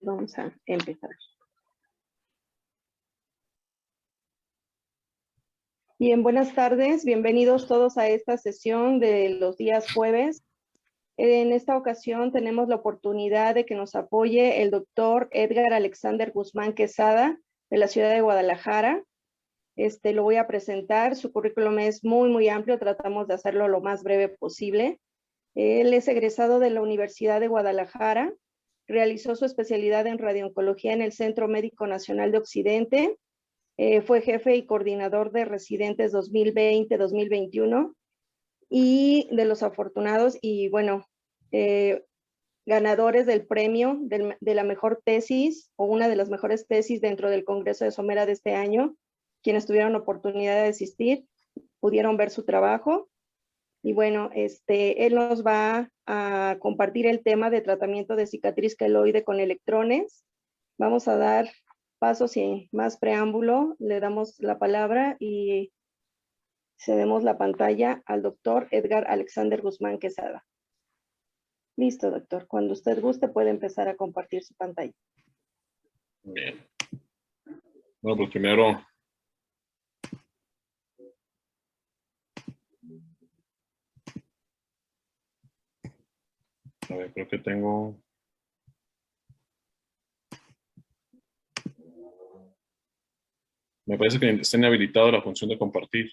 Vamos a empezar. Bien, buenas tardes. Bienvenidos todos a esta sesión de los días jueves. En esta ocasión tenemos la oportunidad de que nos apoye el doctor Edgar Alexander Guzmán Quesada, de la ciudad de Guadalajara. Lo voy a presentar. Su currículum es muy amplio. Tratamos de hacerlo lo más breve posible. Él es egresado de la Universidad de Guadalajara. Realizó su especialidad en radiooncología en el Centro Médico Nacional de Occidente. Fue jefe y coordinador de residentes 2020-2021 y de los afortunados y ganadores del premio de la mejor tesis o una de las mejores tesis dentro del Congreso de Somera de este año. Quienes tuvieron oportunidad de asistir pudieron ver su trabajo. Y bueno, él nos va a compartir el tema de tratamiento de cicatriz queloide con electrones. Vamos a dar paso sin más preámbulo. Le damos la palabra y cedemos la pantalla al doctor Edgar Alexander Guzmán Quesada. Listo, doctor. Cuando usted guste puede empezar a compartir su pantalla. Bien. Bueno, pues primero... A ver, creo que tengo... Me parece que está inhabilitado la función de compartir.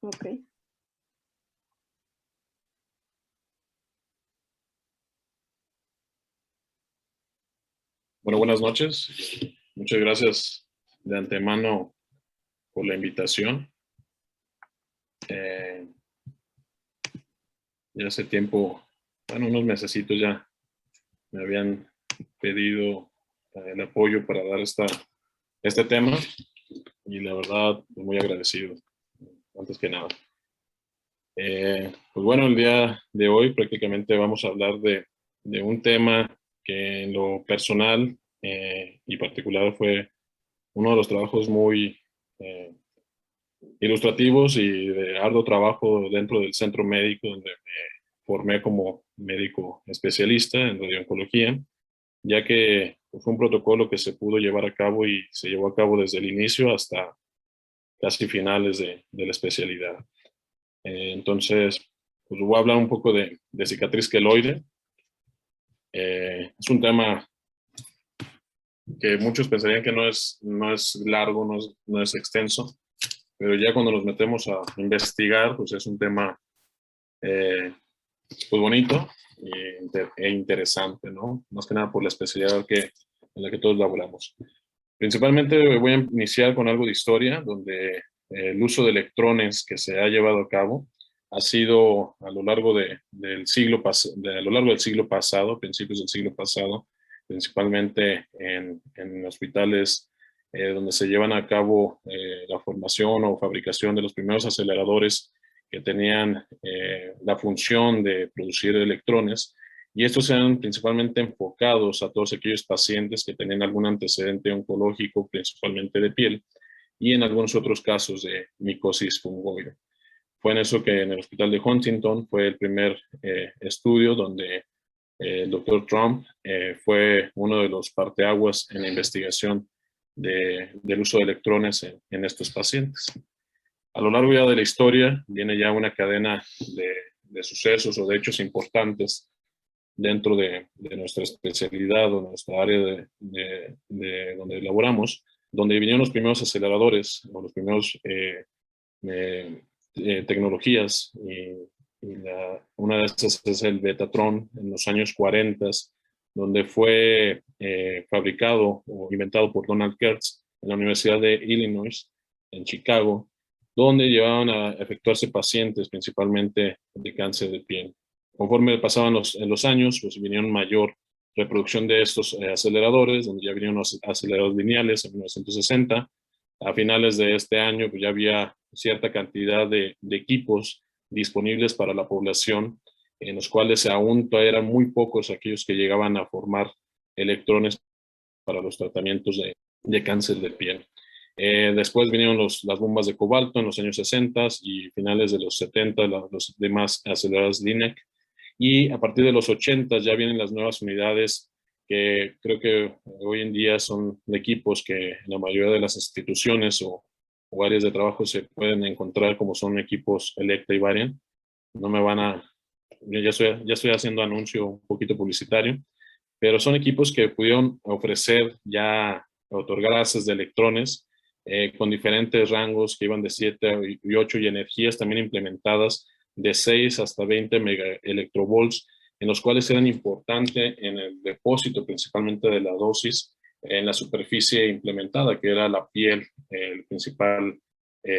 Ok. Bueno, buenas noches. Muchas gracias de antemano por la invitación. Ya hace tiempo, bueno, unos mesecitos ya me habían pedido el apoyo para dar este tema y la verdad, muy agradecido, antes que nada. Pues bueno, el día de hoy prácticamente vamos a hablar de un tema que en lo personal y particular fue uno de los trabajos muy ilustrativos y de arduo trabajo dentro del centro médico donde me formé como médico especialista en radiooncología, ya que fue un protocolo que se pudo llevar a cabo y se llevó a cabo desde el inicio hasta casi finales de la especialidad. Entonces, pues voy a hablar un poco de cicatriz queloide. Es un tema que muchos pensarían que no es largo, no es extenso, pero ya cuando nos metemos a investigar, pues es un tema pues bonito e interesante, ¿no? Más que nada por la especialidad en la que todos laboramos. Principalmente voy a iniciar con algo de historia, donde el uso de electrones que se ha llevado a cabo ha sido a lo largo del siglo pasado, principios del siglo pasado, principalmente en hospitales donde se llevan a cabo la formación o fabricación de los primeros aceleradores que tenían la función de producir electrones, y estos eran principalmente enfocados a todos aquellos pacientes que tenían algún antecedente oncológico, principalmente de piel, y en algunos otros casos de micosis fungoide. Fue en eso que en el hospital de Huntington fue el primer estudio donde el doctor Trump fue uno de los parteaguas en la investigación del uso de electrones en estos pacientes. A lo largo ya de la historia viene ya una cadena de sucesos o de hechos importantes dentro de nuestra especialidad o nuestra área de donde laboramos, donde vinieron los primeros aceleradores o los primeros tecnologías. Una de estas es el Betatron en los años 40, donde fue fabricado o inventado por Donald Kurtz en la Universidad de Illinois, en Chicago, donde llevaban a efectuarse pacientes principalmente de cáncer de piel. Conforme pasaban los años, pues vinieron mayor reproducción de estos aceleradores, donde ya vinieron los aceleradores lineales en 1960. A finales de este año, pues ya había cierta cantidad de equipos disponibles para la población, en los cuales aún todavía eran muy pocos aquellos que llegaban a formar electrones para los tratamientos de cáncer de piel. Después vinieron las bombas de cobalto en los años 60 y finales de los 70, los demás aceleradores LINEC, Y a partir de los 80 ya vienen las nuevas unidades que creo que hoy en día son equipos que en la mayoría de las instituciones o áreas de trabajo se pueden encontrar, como son equipos Elekta y Varian. No me van a, yo ya estoy haciendo anuncio un poquito publicitario, pero son equipos que pudieron ofrecer ya, otorgar haces de electrones con diferentes rangos que iban de 7 y 8 y energías también implementadas de 6 hasta 20 megaelectrovolts, en los cuales eran importantes en el depósito principalmente de la dosis en la superficie implementada, que era la piel, el principal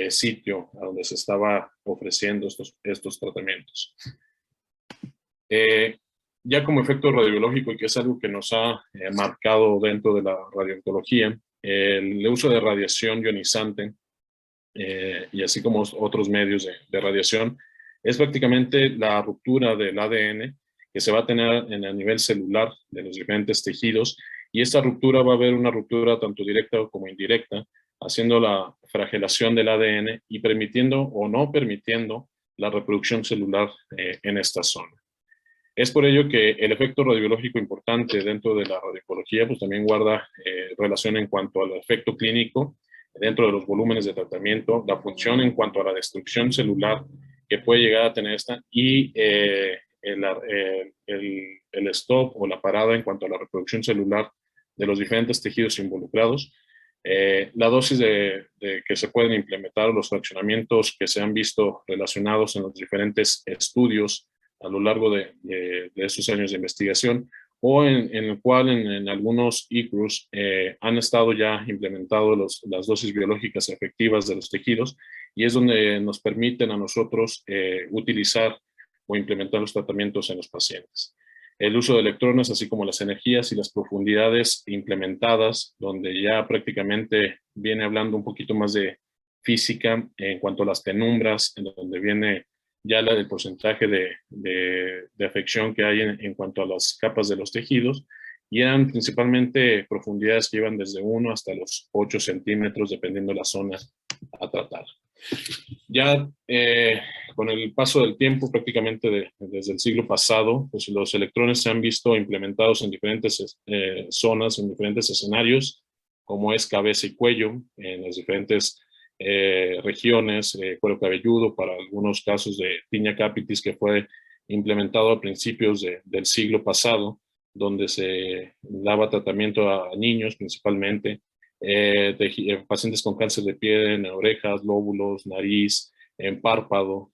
sitio a donde se estaba ofreciendo estos tratamientos. Ya como efecto radiológico, y que es algo que nos ha marcado dentro de la radiooncología, el uso de radiación ionizante y así como otros medios de radiación, es prácticamente la ruptura del ADN que se va a tener a nivel celular de los diferentes tejidos, y esta ruptura va a haber una ruptura tanto directa como indirecta, haciendo la fragelación del ADN y permitiendo o no permitiendo la reproducción celular en esta zona. Es por ello que el efecto radiológico importante dentro de la radiooncología pues también guarda relación en cuanto al efecto clínico dentro de los volúmenes de tratamiento, la función en cuanto a la destrucción celular que puede llegar a tener esta y el stop o la parada en cuanto a la reproducción celular de los diferentes tejidos involucrados, la dosis que se pueden implementar, los fraccionamientos que se han visto relacionados en los diferentes estudios a lo largo de estos años de investigación, o en el cual en algunos ICRUs han estado ya implementados las dosis biológicas efectivas de los tejidos, y es donde nos permiten a nosotros utilizar o implementar los tratamientos en los pacientes. El uso de electrones, así como las energías y las profundidades implementadas, donde ya prácticamente viene hablando un poquito más de física en cuanto a las penumbras, en donde viene ya el porcentaje de afección que hay en cuanto a las capas de los tejidos, y eran principalmente profundidades que iban desde 1 hasta los 8 centímetros, dependiendo de la zona a tratar. Ya con el paso del tiempo, prácticamente desde el siglo pasado, pues los electrones se han visto implementados en diferentes zonas, en diferentes escenarios, como es cabeza y cuello, en las diferentes regiones, cuero cabelludo, para algunos casos de tinea capitis, que fue implementado a principios del siglo pasado, donde se daba tratamiento a niños principalmente, pacientes con cáncer de piel en orejas, lóbulos, nariz, en párpado,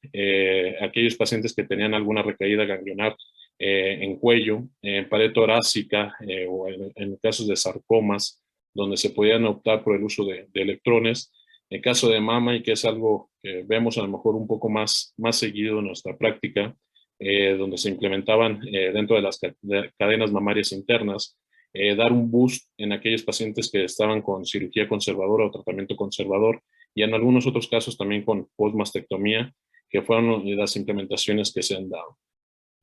aquellos pacientes que tenían alguna recaída ganglionar en cuello, en pared torácica o en casos de sarcomas, donde se podían optar por el uso de electrones. En caso de mama, y que es algo que vemos a lo mejor un poco más seguido en nuestra práctica, donde se implementaban dentro de las cadenas mamarias internas, dar un boost en aquellos pacientes que estaban con cirugía conservadora o tratamiento conservador, y en algunos otros casos también con postmastectomía, que fueron las implementaciones que se han dado.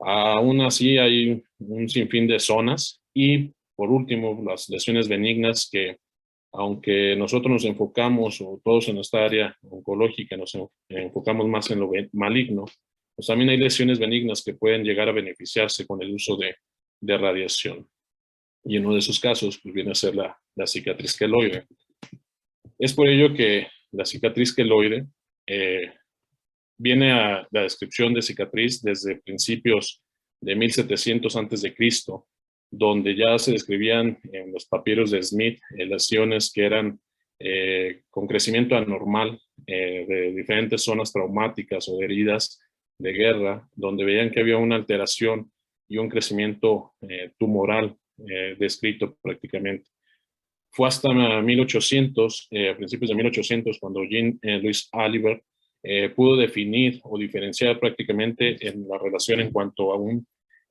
Aún así hay un sinfín de zonas, y por último las lesiones benignas, que aunque nosotros nos enfocamos, o todos en nuestra área oncológica nos enfocamos más en lo maligno, pues también hay lesiones benignas que pueden llegar a beneficiarse con el uso de radiación. Y en uno de esos casos pues viene a ser la cicatriz queloide. Es por ello que la cicatriz queloide viene a la descripción de cicatriz desde principios de 1700 a.C., donde ya se describían en los papiros de Smith lesiones que eran con crecimiento anormal de diferentes zonas traumáticas o de heridas de guerra, donde veían que había una alteración y un crecimiento tumoral descrito prácticamente. Fue hasta 1800, a principios de 1800, cuando Jean-Louis Alibert pudo definir o diferenciar prácticamente en la relación en cuanto a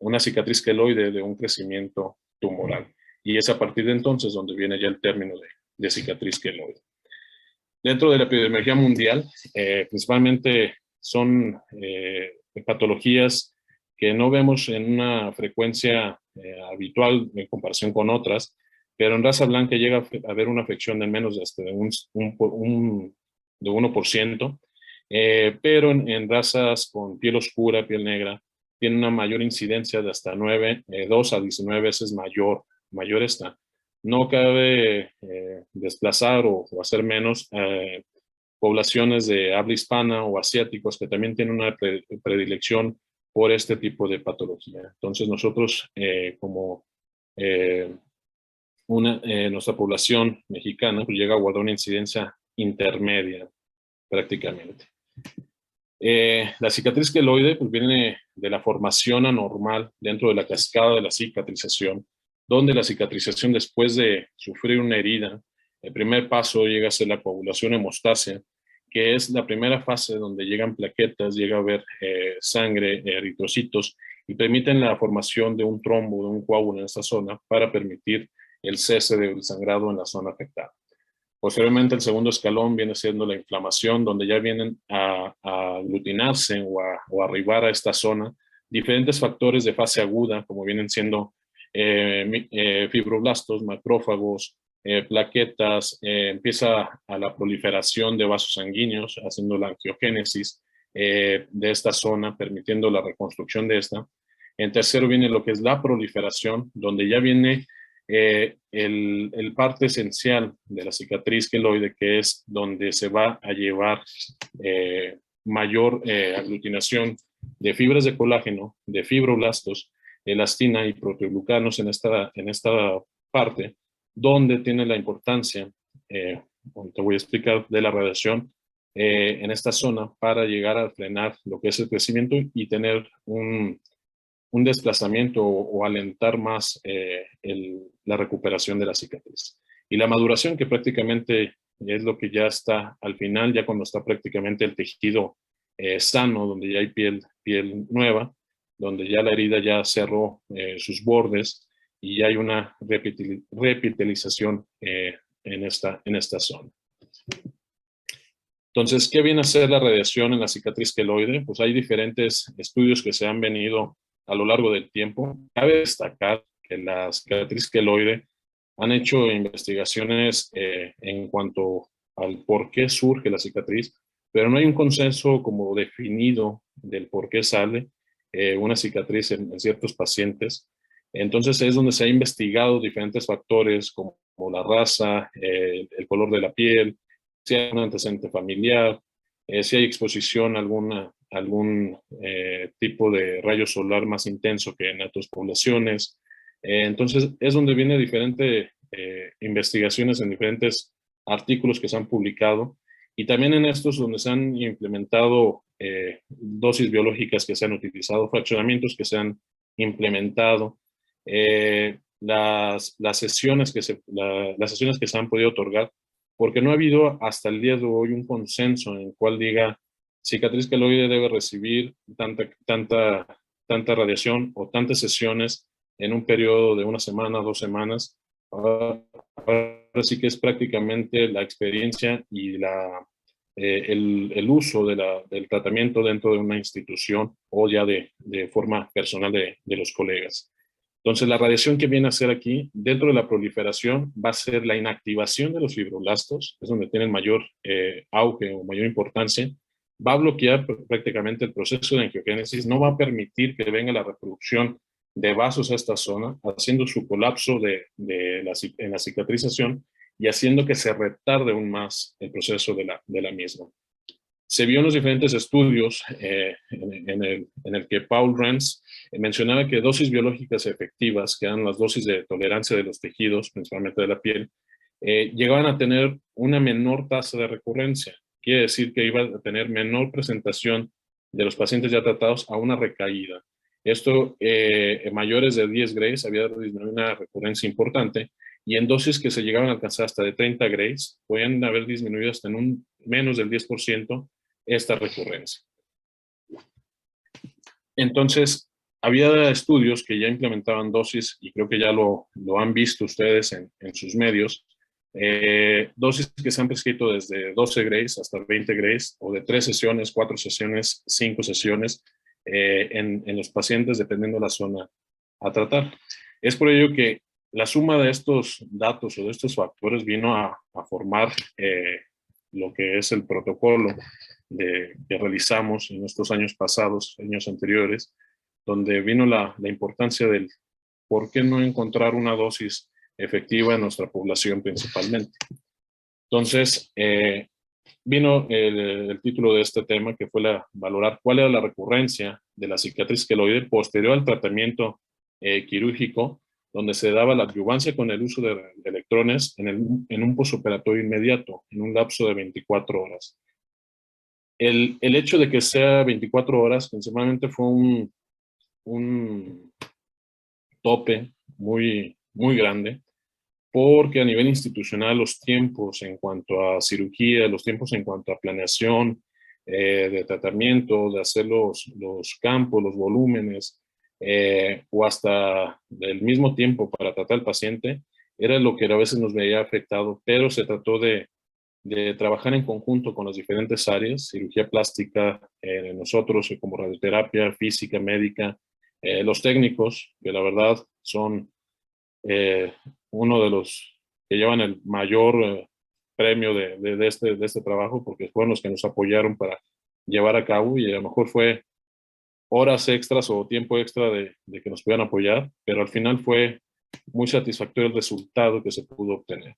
una cicatriz queloide de un crecimiento tumoral. Y es a partir de entonces donde viene ya el término de cicatriz queloide. Dentro de la epidemiología mundial, principalmente son patologías que no vemos en una frecuencia habitual en comparación con otras, pero en raza blanca llega a haber una afección de menos de hasta de 1%, pero en razas con piel oscura, piel negra, tiene una mayor incidencia de hasta 2 a 19 veces mayor esta. No cabe desplazar o hacer menos poblaciones de habla hispana o asiáticos que también tienen una predilección por este tipo de patología. Entonces nosotros como nuestra población mexicana pues, llega a guardar una incidencia intermedia prácticamente. La cicatriz queloide pues, viene de la formación anormal dentro de la cascada de la cicatrización, donde la cicatrización después de sufrir una herida, el primer paso llega a ser la coagulación hemostasia, que es la primera fase donde llegan plaquetas, llega a haber sangre, eritrocitos, y permiten la formación de un trombo, de un coágulo en esta zona para permitir el cese del sangrado en la zona afectada. Posteriormente, el segundo escalón viene siendo la inflamación, donde ya vienen a aglutinarse o arribar a esta zona diferentes factores de fase aguda, como vienen siendo fibroblastos, macrófagos, plaquetas, empieza a la proliferación de vasos sanguíneos, haciendo la angiogénesis de esta zona, permitiendo la reconstrucción de esta. En tercero viene lo que es la proliferación, donde ya viene el parte esencial de la cicatriz queloide, que es donde se va a llevar mayor aglutinación de fibras de colágeno, de fibroblastos, elastina y proteoglucanos en esta parte, donde tiene la importancia, te voy a explicar, de la radiación en esta zona para llegar a frenar lo que es el crecimiento y tener un desplazamiento o alentar más la recuperación de la cicatriz. Y la maduración, que prácticamente es lo que ya está al final, ya cuando está prácticamente el tejido sano, donde ya hay piel nueva, donde ya la herida ya cerró sus bordes y ya hay una repitelización en esta zona. Entonces, ¿qué viene a ser la radiación en la cicatriz queloide? Pues hay diferentes estudios que se han venido a lo largo del tiempo. Cabe destacar que la cicatriz queloide han hecho investigaciones en cuanto al por qué surge la cicatriz, pero no hay un consenso como definido del por qué sale una cicatriz en ciertos pacientes. Entonces es donde se ha investigado diferentes factores como la raza, el color de la piel, si hay un antecedente familiar, si hay exposición a algún tipo de rayo solar más intenso que en otras poblaciones. Entonces es donde viene diferentes investigaciones en diferentes artículos que se han publicado y también en estos donde se han implementado dosis biológicas que se han utilizado, fraccionamientos que se han implementado, las sesiones que se han podido otorgar, porque no ha habido hasta el día de hoy un consenso en el cual diga cicatriz queloide debe recibir tanta radiación o tantas sesiones en un periodo de 1 semana, 2 semanas. Ahora sí que es prácticamente la experiencia y el uso del tratamiento dentro de una institución o ya de forma personal de los colegas. Entonces, la radiación que viene a ser aquí, dentro de la proliferación, va a ser la inactivación de los fibroblastos, es donde tienen mayor auge o mayor importancia. Va a bloquear prácticamente el proceso de angiogénesis, no va a permitir que venga la reproducción de vasos a esta zona, haciendo su colapso en la cicatrización y haciendo que se retarde aún más el proceso de la misma. Se vio en los diferentes estudios en el que Paul Renz mencionaba que dosis biológicas efectivas, que eran las dosis de tolerancia de los tejidos, principalmente de la piel, llegaban a tener una menor tasa de recurrencia. Quiere decir que iba a tener menor presentación de los pacientes ya tratados a una recaída. Esto, en mayores de 10 grays, había disminuido una recurrencia importante, y en dosis que se llegaban a alcanzar hasta de 30 grays, podían haber disminuido hasta en un menos del 10% esta recurrencia. Entonces, había estudios que ya implementaban dosis, y creo que ya lo han visto ustedes en sus medios, dosis que se han prescrito desde 12 grays hasta 20 grays, o de 3 sesiones, 4 sesiones, 5 sesiones, en los pacientes, dependiendo de la zona a tratar. Es por ello que la suma de estos datos o de estos factores vino a formar lo que es el protocolo que realizamos en estos años pasados, años anteriores, donde vino la importancia del por qué no encontrar una dosis efectiva en nuestra población principalmente. Entonces, vino el título de este tema, que fue valorar cuál era la recurrencia de la cicatriz queloide posterior al tratamiento quirúrgico, donde se daba la adyuvancia con el uso de electrones en un posoperatorio inmediato, en un lapso de 24 horas. El hecho de que sea 24 horas, principalmente fue un tope muy, muy grande, porque a nivel institucional los tiempos en cuanto a cirugía, los tiempos en cuanto a planeación de tratamiento, de hacer los campos, los volúmenes, o hasta el mismo tiempo para tratar al paciente, era lo que a veces nos veía afectado, pero se trató de trabajar en conjunto con las diferentes áreas, cirugía plástica, nosotros como radioterapia, física, médica, los técnicos, que la verdad son uno de los que llevan el mayor premio de este trabajo, porque fueron los que nos apoyaron para llevar a cabo, y a lo mejor fue horas extras o tiempo extra de que nos puedan apoyar, pero al final fue muy satisfactorio el resultado que se pudo obtener.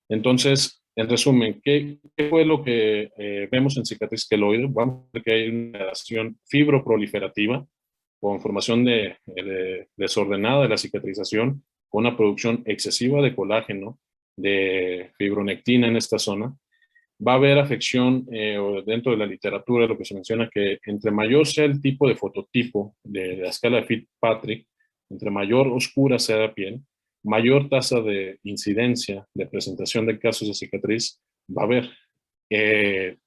Entonces, en resumen, ¿qué fue lo que vemos en cicatriz queloide? Vamos a ver que hay una alteración fibroproliferativa con formación desordenada de la cicatrización, con una producción excesiva de colágeno, de fibronectina en esta zona. Va a haber afección dentro de la literatura, lo que se menciona que entre mayor sea el tipo de fototipo de la escala de Fitzpatrick, entre mayor oscura sea la piel, mayor tasa de incidencia de presentación de casos de cicatriz va a haber.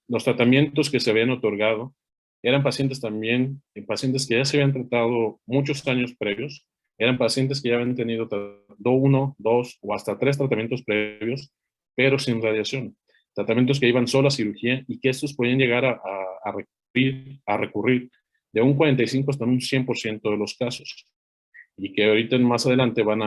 Los tratamientos que se habían otorgado eran pacientes también, pacientes que ya se habían tratado muchos años previos, eran pacientes que ya habían tenido 1, 2 o hasta 3 tratamientos previos, pero sin radiación. Tratamientos que iban solo a cirugía y que estos podían llegar a recurrir de un 45 hasta un 100% de los casos, y que ahorita más adelante van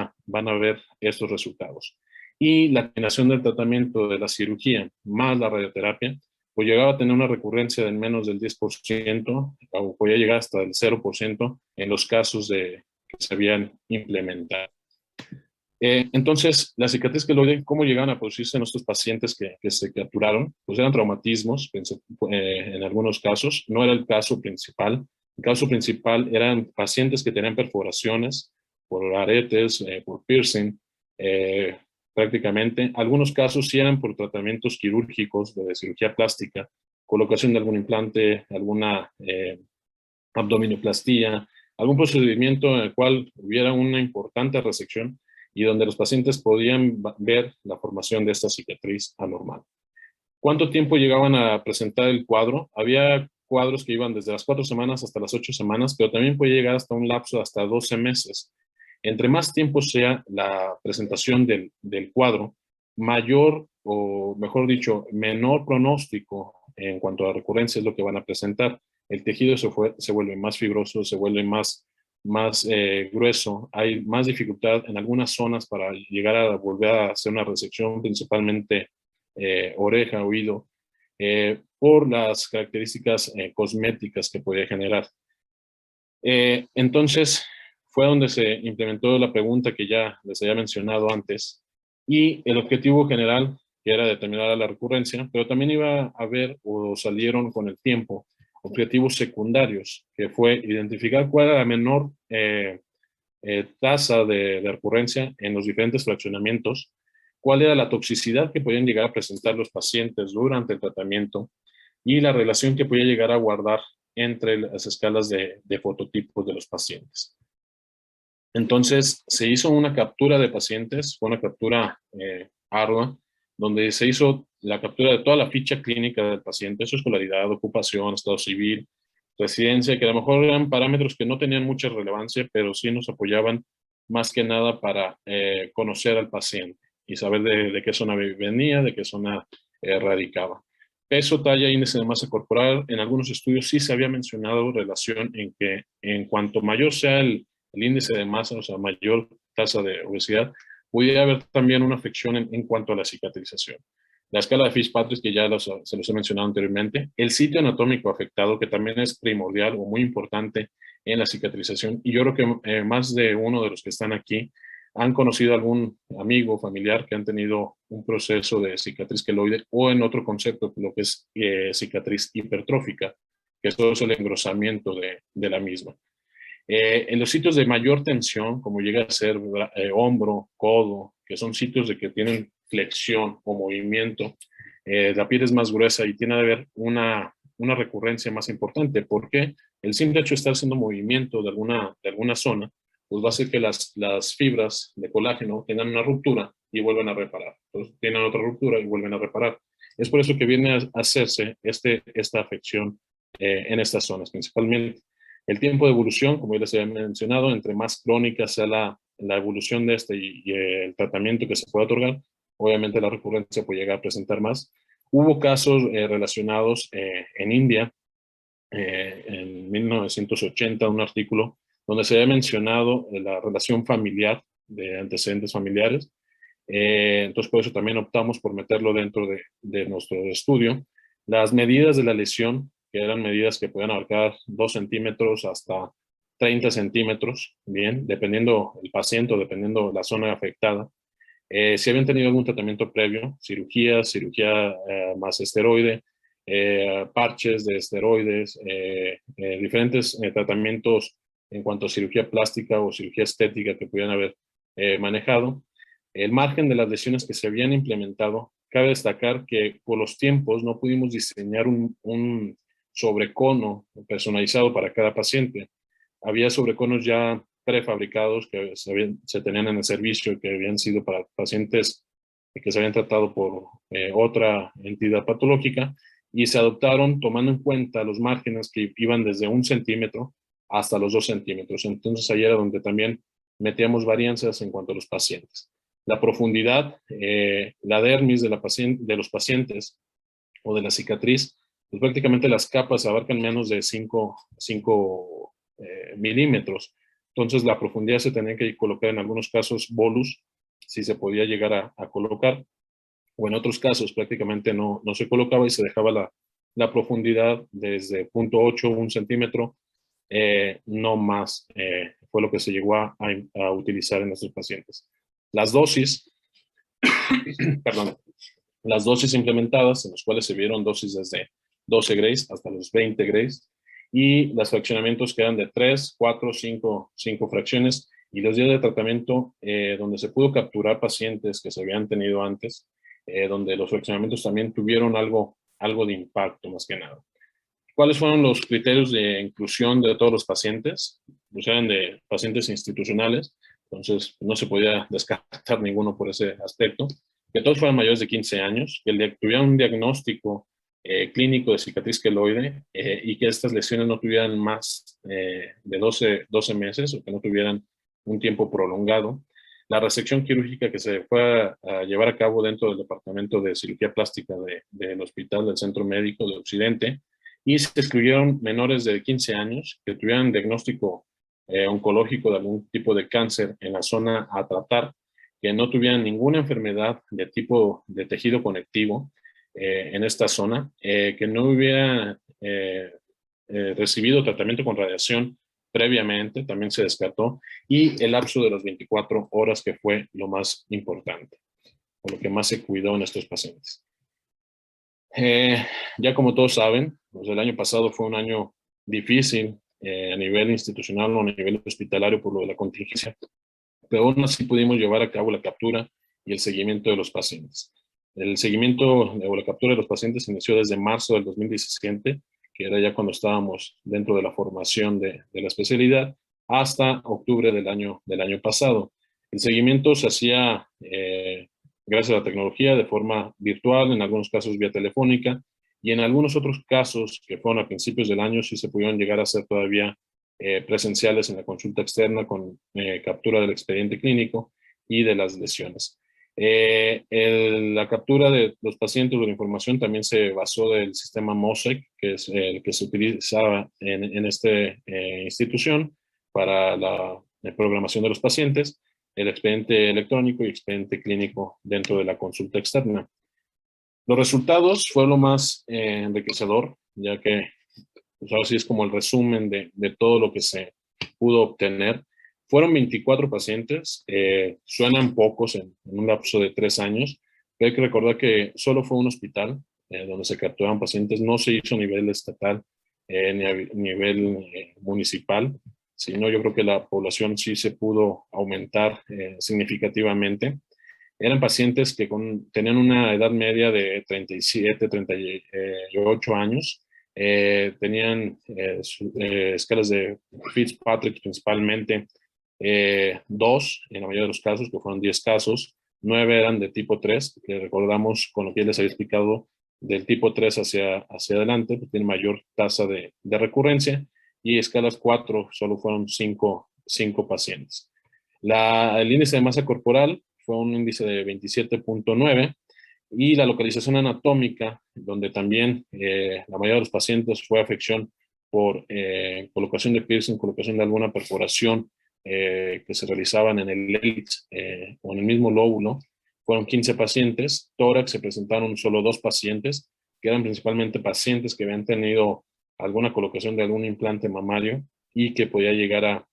a ver estos resultados. Y la combinación del tratamiento de la cirugía más la radioterapia, pues llegaba a tener una recurrencia de menos del 10%, o podía llegar hasta el 0% en los casos que se habían implementado. Entonces, la cicatriz queloide, ¿cómo llegaban a producirse en estos pacientes que se capturaron? Pues eran traumatismos, en algunos casos. No era el caso principal. El caso principal eran pacientes que tenían perforaciones por aretes, por piercing, prácticamente. Algunos casos sí eran por tratamientos quirúrgicos de cirugía plástica, colocación de algún implante, alguna abdominoplastía, algún procedimiento en el cual hubiera una importante resección y donde los pacientes podían ver la formación de esta cicatriz anormal. ¿Cuánto tiempo llegaban a presentar el cuadro? Había cuadros que iban desde las 4 semanas hasta las 8 semanas, pero también puede llegar hasta un lapso de hasta 12 meses. Entre más tiempo sea la presentación del cuadro, mayor, o mejor dicho, menor pronóstico en cuanto a la recurrencia es lo que van a presentar. El tejido se vuelve más fibroso, se vuelve más grueso, hay más dificultad en algunas zonas para llegar a volver a hacer una resección, principalmente oreja, oído, por las características cosméticas que podía generar. Entonces, fue donde se implementó la pregunta que ya les había mencionado antes, y el objetivo general, que era determinar la recurrencia, pero también iba a haber, o salieron con el tiempo, objetivos secundarios, que fue identificar cuál era la menor tasa de recurrencia en los diferentes fraccionamientos, cuál era la toxicidad que podían llegar a presentar los pacientes durante el tratamiento y la relación que podía llegar a guardar entre las escalas de fototipos de los pacientes. Entonces, se hizo una captura de pacientes, fue una captura ardua, donde se hizo la captura de toda la ficha clínica del paciente, su escolaridad, ocupación, estado civil, residencia, que a lo mejor eran parámetros que no tenían mucha relevancia, pero sí nos apoyaban más que nada para conocer al paciente y saber de qué zona venía, de qué zona radicaba. Peso, talla, índice de masa corporal, en algunos estudios sí se había mencionado relación en que en cuanto mayor sea el índice de masa, o sea, mayor tasa de obesidad, pudiera haber también una afección en cuanto a la cicatrización. La escala de Fitzpatrick, que ya se los he mencionado anteriormente, el sitio anatómico afectado, que también es primordial o muy importante en la cicatrización. Y yo creo que más de uno de los que están aquí han conocido algún amigo o familiar que han tenido un proceso de cicatriz queloide o en otro concepto, lo que es cicatriz hipertrófica, que eso es el engrosamiento de la misma. En los sitios de mayor tensión, como llega a ser hombro, codo, que son sitios de que tienen flexión o movimiento, la piel es más gruesa y tiene que haber una recurrencia más importante, porque el simple hecho de estar haciendo movimiento de alguna zona, pues va a hacer que las fibras de colágeno tengan una ruptura y vuelven a reparar. Entonces tienen otra ruptura y vuelven a reparar. Es por eso que viene a hacerse esta afección en estas zonas principalmente. El tiempo de evolución, como ya les había mencionado, entre más crónica sea la evolución de y el tratamiento que se pueda otorgar, obviamente la recurrencia puede llegar a presentar más. Hubo casos relacionados en India, en 1980, un artículo donde se había mencionado la relación familiar de antecedentes familiares. Entonces, por eso también optamos por meterlo dentro de nuestro estudio. Las medidas de la lesión, que eran medidas que podían abarcar 2 centímetros hasta 30 centímetros, bien, dependiendo el paciente o dependiendo la zona afectada. Si habían tenido algún tratamiento previo, cirugía más esteroide, parches de esteroides, diferentes tratamientos en cuanto a cirugía plástica o cirugía estética que pudieran haber manejado. El margen de las lesiones que se habían implementado, cabe destacar que por los tiempos no pudimos diseñar un sobrecono personalizado para cada paciente. Había sobreconos ya prefabricados que se tenían en el servicio y que habían sido para pacientes que se habían tratado por otra entidad patológica y se adoptaron tomando en cuenta los márgenes que iban desde 1 centímetro hasta los 2 centímetros. Entonces ahí era donde también metíamos varianzas en cuanto a los pacientes. La profundidad, la dermis de los pacientes o de la cicatriz, pues prácticamente las capas abarcan menos de 5 milímetros. Entonces la profundidad se tenía que colocar en algunos casos bolus, si se podía llegar a colocar, o en otros casos prácticamente no se colocaba y se dejaba la profundidad desde 0.8, 1 centímetro, no más, fue lo que se llegó a utilizar en estos pacientes. Las dosis, perdón, las dosis implementadas, en las cuales se vieron dosis desde 12 grays hasta los 20 grays, y los fraccionamientos que eran de 3, 4, 5 fracciones, y los días de tratamiento donde se pudo capturar pacientes que se habían tenido antes, donde los fraccionamientos también tuvieron algo de impacto más que nada. ¿Cuáles fueron los criterios de inclusión de todos los pacientes? Pues eran de pacientes institucionales, entonces no se podía descartar ninguno por ese aspecto. Que todos fueran mayores de 15 años, que tuvieran un diagnóstico clínico de cicatriz queloide y que estas lesiones no tuvieran más de 12 meses o que no tuvieran un tiempo prolongado. La resección quirúrgica que se fue a llevar a cabo dentro del departamento de cirugía plástica del Hospital del Centro Médico de Occidente, y se excluyeron menores de 15 años que tuvieran diagnóstico oncológico de algún tipo de cáncer en la zona a tratar, que no tuvieran ninguna enfermedad de tipo de tejido conectivo en esta zona, que no hubiera recibido tratamiento con radiación previamente, también se descartó, y el lapso de las 24 horas, que fue lo más importante, o lo que más se cuidó en estos pacientes. Ya como todos saben, pues el año pasado fue un año difícil a nivel institucional o a nivel hospitalario por lo de la contingencia, pero aún así pudimos llevar a cabo la captura y el seguimiento de los pacientes. El seguimiento o la captura de los pacientes inició desde marzo del 2017, que era ya cuando estábamos dentro de la formación de la especialidad, hasta octubre del año pasado. El seguimiento se hacía gracias a la tecnología de forma virtual, en algunos casos vía telefónica, y en algunos otros casos que fueron a principios del año sí se pudieron llegar a hacer todavía presenciales en la consulta externa con captura del expediente clínico y de las lesiones. La captura de los pacientes o la información también se basó del sistema MOSAIC, que es el que se utilizaba en esta institución para la programación de los pacientes, el expediente electrónico y expediente clínico dentro de la consulta externa. Los resultados fue lo más enriquecedor, ya que pues ahora sí es como el resumen de todo lo que se pudo obtener. Fueron 24 pacientes, suenan pocos en un lapso de 3 años, pero hay que recordar que solo fue un hospital donde se capturaban pacientes, no se hizo a nivel estatal ni a nivel municipal, sino yo creo que la población sí se pudo aumentar significativamente. Eran pacientes que tenían una edad media de 37, 38 años. Tenían escalas de Fitzpatrick principalmente, 2 en la mayoría de los casos, que fueron 10 casos. 9 eran de tipo 3, que recordamos con lo que les había explicado, del tipo 3 hacia adelante, pues tiene mayor tasa de recurrencia. Y escalas 4 solo fueron 5 pacientes. El índice de masa corporal fue un índice de 27.9 y la localización anatómica, donde también la mayoría de los pacientes fue afección por colocación de piercing, colocación de alguna perforación que se realizaban en el hélix o en el mismo lóbulo. Fueron 15 pacientes. Tórax se presentaron solo 2 pacientes, que eran principalmente pacientes que habían tenido alguna colocación de algún implante mamario y que podía llegar a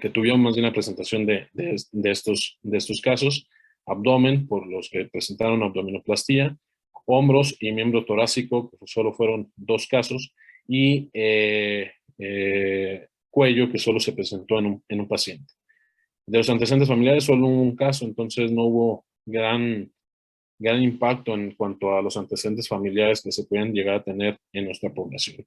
que tuvieron más de una presentación de estos casos. Abdomen, por los que presentaron abdominoplastía. Hombros y miembro torácico, que solo fueron 2 casos. Y cuello, que solo se presentó en un paciente. De los antecedentes familiares, solo hubo un caso, entonces no hubo gran impacto en cuanto a los antecedentes familiares que se pueden llegar a tener en nuestra población.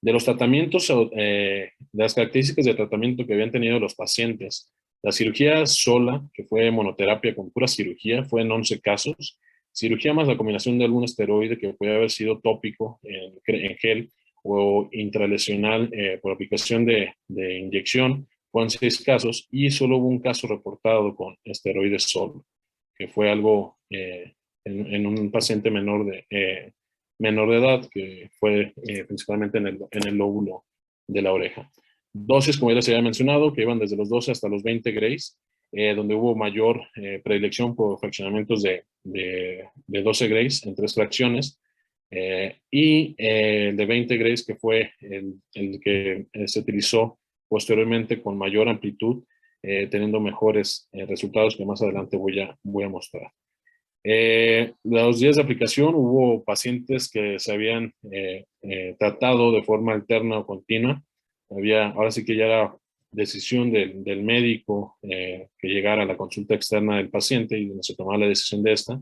De los tratamientos, de las características de tratamiento que habían tenido los pacientes, la cirugía sola, que fue monoterapia con pura cirugía, fue en 11 casos. Cirugía más la combinación de algún esteroide que puede haber sido tópico en gel o intralesional por aplicación de inyección, fueron 6 casos y solo hubo un caso reportado con esteroides solo, que fue algo en un paciente menor de edad, que fue principalmente en el lóbulo de la oreja. Dosis, como ya les había mencionado, que iban desde los 12 hasta los 20 Grays, donde hubo mayor predilección por fraccionamientos de 12 Grays en 3 fracciones, y el de 20 Grays, que fue el que se utilizó posteriormente con mayor amplitud, teniendo mejores resultados que más adelante voy a mostrar. Los días de aplicación, hubo pacientes que se habían tratado de forma alterna o continua. Ahora sí que ya era decisión del médico que llegara a la consulta externa del paciente y donde se tomaba la decisión de esta.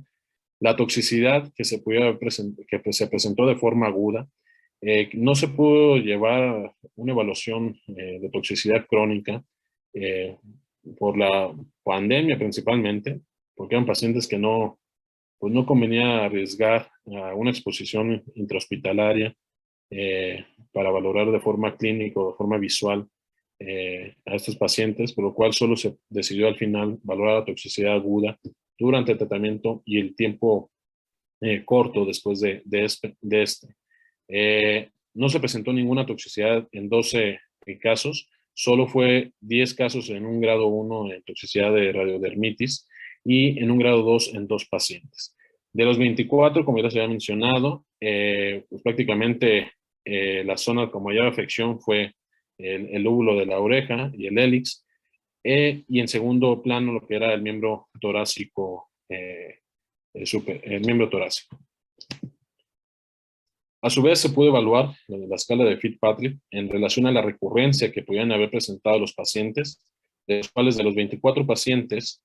La toxicidad que se presentó de forma aguda, no se pudo llevar una evaluación de toxicidad crónica por la pandemia principalmente, porque eran pacientes que pues no convenía arriesgar a una exposición intrahospitalaria para valorar de forma clínica o de forma visual a estos pacientes, por lo cual solo se decidió al final valorar la toxicidad aguda durante el tratamiento y el tiempo corto después de este. No se presentó ninguna toxicidad en 12 casos, solo fue 10 casos en un grado 1 en toxicidad de radiodermitis y en un grado 2 en 2 pacientes. De los 24, como ya les había mencionado, pues prácticamente la zona con mayor afección fue el lóbulo de la oreja y el hélix, y en segundo plano lo que era el miembro torácico, el miembro torácico. A su vez, se pudo evaluar la escala de Fitzpatrick en relación a la recurrencia que podían haber presentado los pacientes, de los cuales de los 24 pacientes,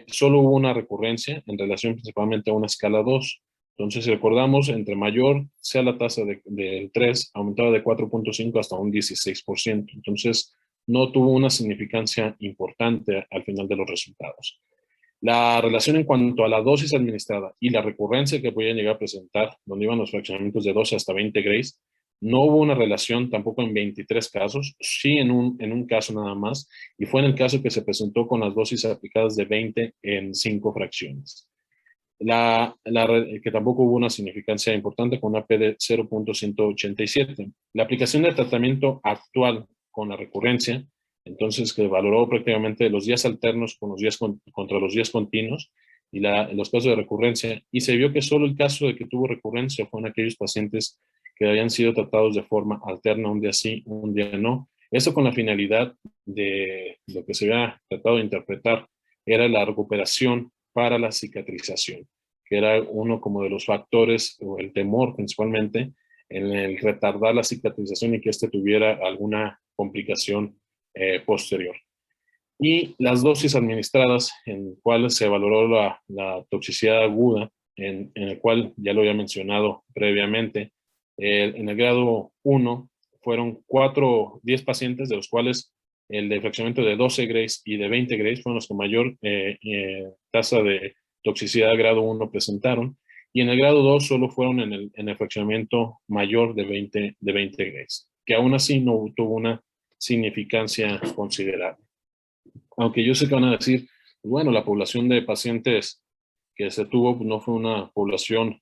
solo hubo una recurrencia en relación principalmente a una escala 2. Entonces, si recordamos, entre mayor sea la tasa del 3, aumentaba de 4.5 hasta un 16%. Entonces, no tuvo una significancia importante al final de los resultados. La relación en cuanto a la dosis administrada y la recurrencia que podían llegar a presentar, donde iban los fraccionamientos de 12 hasta 20 Grays, no hubo una relación tampoco en 23 casos, sí en un caso nada más, y fue en el caso que se presentó con las dosis aplicadas de 20 en 5 fracciones. Que tampoco hubo una significancia importante con una P de 0.187. La aplicación de tratamiento actual con la recurrencia, entonces que valoró prácticamente los días alternos con los días contra los días continuos, y los casos de recurrencia, y se vio que solo el caso de que tuvo recurrencia fue en aquellos pacientes que habían sido tratados de forma alterna, un día sí, un día no. Eso con la finalidad de lo que se había tratado de interpretar era la recuperación para la cicatrización, que era uno como de los factores, o el temor principalmente, en el retardar la cicatrización y que éste tuviera alguna complicación posterior. Y las dosis administradas en cuales se valoró la toxicidad aguda, en el cual ya lo había mencionado previamente, en el grado 1 fueron 10 pacientes, de los cuales el de fraccionamiento de 12 Grays y de 20 Grays fueron los que mayor tasa de toxicidad grado 1 presentaron, y en el grado 2 solo fueron en el fraccionamiento mayor de 20 Grays, que aún así no tuvo una significancia considerable. Aunque yo sé que van a decir, bueno, la población de pacientes que se tuvo no fue una población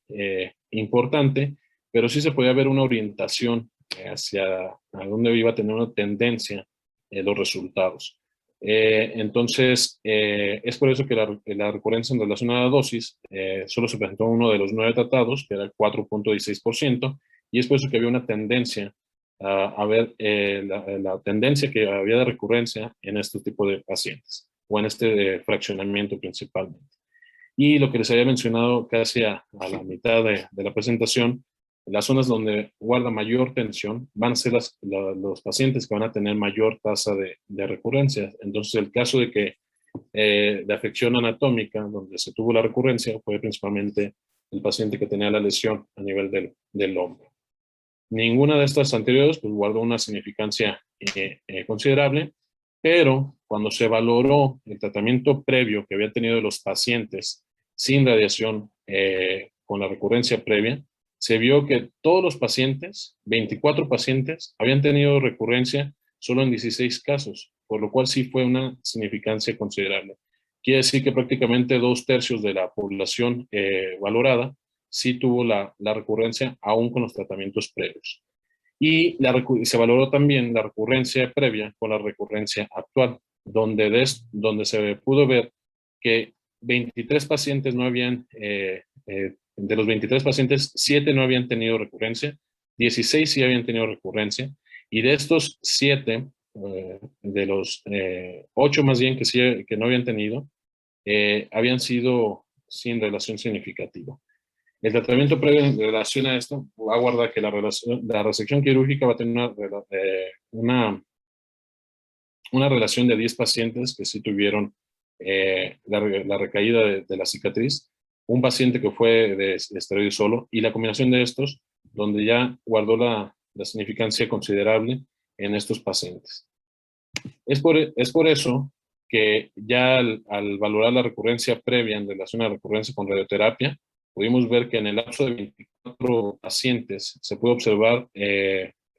importante, pero sí se podía ver una orientación hacia a dónde iba a tener una tendencia los resultados. Entonces, es por eso que la recurrencia en relación a la dosis solo se presentó uno de los 9 tratados, que era el 4.16%, y es por eso que había una tendencia a ver la tendencia que había de recurrencia en este tipo de pacientes, o en este fraccionamiento principalmente. Y lo que les había mencionado casi a la mitad de la presentación, las zonas donde guarda mayor tensión van a ser los pacientes que van a tener mayor tasa de recurrencia. Entonces, el caso de que de afección anatómica, donde se tuvo la recurrencia, fue principalmente el paciente que tenía la lesión a nivel del hombro. Ninguna de estas anteriores pues, guardó una significancia considerable, pero cuando se valoró el tratamiento previo que había tenido los pacientes sin radiación con la recurrencia previa, se vio que todos los pacientes, 24 pacientes, habían tenido recurrencia solo en 16 casos, por lo cual sí fue una significancia considerable. Quiere decir que prácticamente 2/3 de la población valorada sí tuvo la recurrencia aún con los tratamientos previos. Y se valoró también la recurrencia previa con la recurrencia actual, donde se pudo ver que 23 pacientes no habían, de los 23 pacientes, 7 no habían tenido recurrencia, 16 sí habían tenido recurrencia, y de estos 7, de los 8 más bien que no habían tenido, habían sido sin relación significativa. El tratamiento previo en relación a esto va a guardar que la resección quirúrgica va a tener una relación de 10 pacientes que sí tuvieron la recaída de la cicatriz, un paciente que fue de esteroide solo, y la combinación de estos, donde ya guardó la significancia considerable en estos pacientes. Es por eso que ya al valorar la recurrencia previa en relación a la recurrencia con radioterapia, pudimos ver que en el lapso de 24 pacientes se puede observar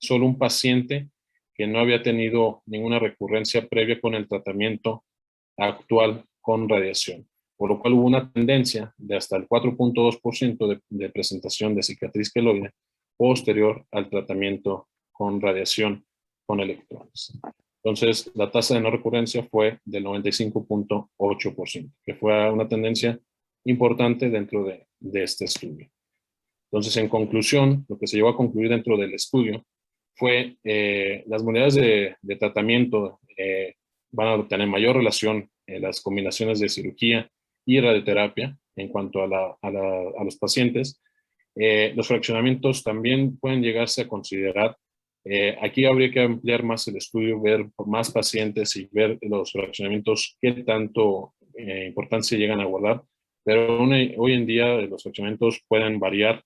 solo un paciente que no había tenido ninguna recurrencia previa con el tratamiento actual con radiación, por lo cual hubo una tendencia de hasta el 4.2% de presentación de cicatriz queloide posterior al tratamiento con radiación con electrones. Entonces, la tasa de no recurrencia fue del 95.8%, que fue una tendencia importante dentro de este estudio. Entonces, en conclusión, lo que se llegó a concluir dentro del estudio fue las modalidades de tratamiento van a tener mayor relación en las combinaciones de cirugía y radioterapia en cuanto a los pacientes. Los fraccionamientos también pueden llegarse a considerar. Aquí habría que ampliar más el estudio, ver más pacientes y ver los fraccionamientos qué tanto importancia llegan a guardar. Pero hoy en día los fraccionamientos pueden variar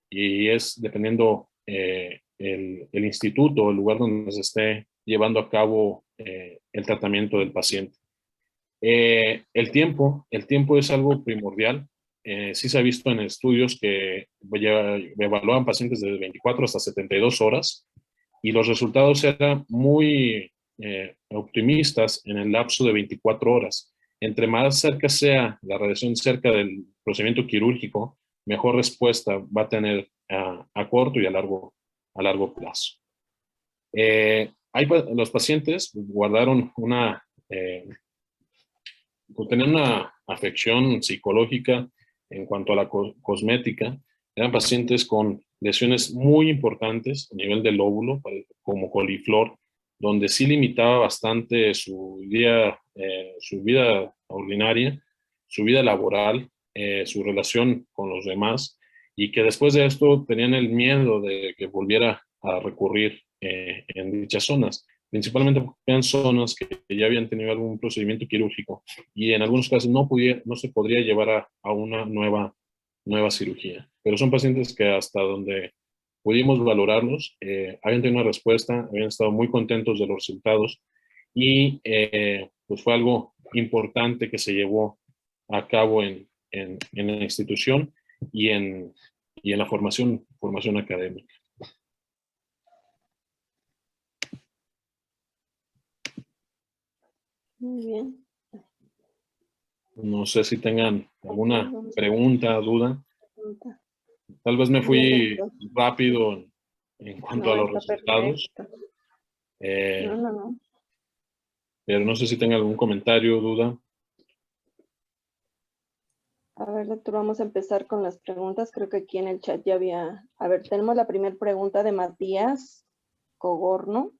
y es dependiendo el instituto o el lugar donde se esté llevando a cabo el tratamiento del paciente. El tiempo es algo primordial. Sí se ha visto en estudios que evalúan pacientes de 24 hasta 72 horas y los resultados eran muy optimistas en el lapso de 24 horas. Entre más cerca sea la radiación cerca del procedimiento quirúrgico, mejor respuesta va a tener a corto y a largo plazo. Los pacientes guardaron tenían afección psicológica en cuanto a la cosmética. Eran pacientes con lesiones muy importantes a nivel del lóbulo, como coliflor, donde sí limitaba bastante su vida ordinaria, su vida laboral, su relación con los demás, y que después de esto tenían el miedo de que volviera a recurrir en dichas zonas, principalmente porque eran zonas que ya habían tenido algún procedimiento quirúrgico y en algunos casos no se podría llevar a una nueva cirugía. Pero son pacientes que hasta donde pudimos valorarlos, habían tenido una respuesta, habían estado muy contentos de los resultados y pues fue algo importante que se llevó a cabo en la institución y en la formación académica. Muy bien. No sé si tengan alguna pregunta, duda. Tal vez me fui rápido en cuanto a los resultados. No. Pero no sé si tengan algún comentario, duda. A ver, doctor, vamos a empezar con las preguntas. Creo que aquí en el chat ya había... A ver, tenemos la primera pregunta de Matías Cogorno.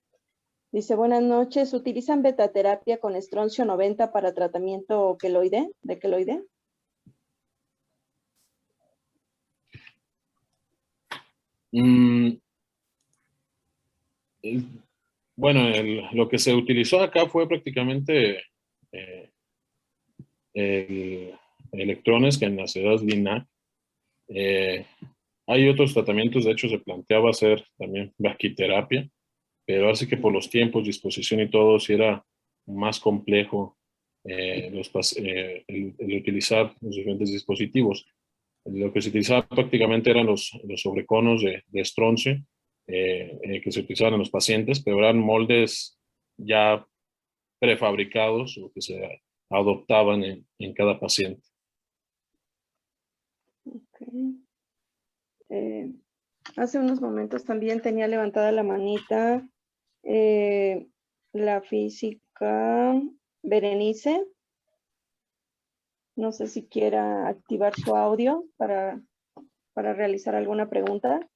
Dice, buenas noches, ¿utilizan betaterapia con estroncio 90 para tratamiento de queloide? Bueno, lo que se utilizó acá fue prácticamente electrones que en las edades LINAC. Hay otros tratamientos, de hecho se planteaba hacer también braquiterapia, pero así que por los tiempos, disposición y todo, sí era más complejo el utilizar los diferentes dispositivos. Lo que se utilizaba prácticamente eran los sobreconos de estroncio que se utilizaban en los pacientes, pero eran moldes ya prefabricados o que se adoptaban en cada paciente. Okay. Hace unos momentos también tenía levantada la manita la física Berenice. No sé si quiera activar su audio para realizar alguna pregunta.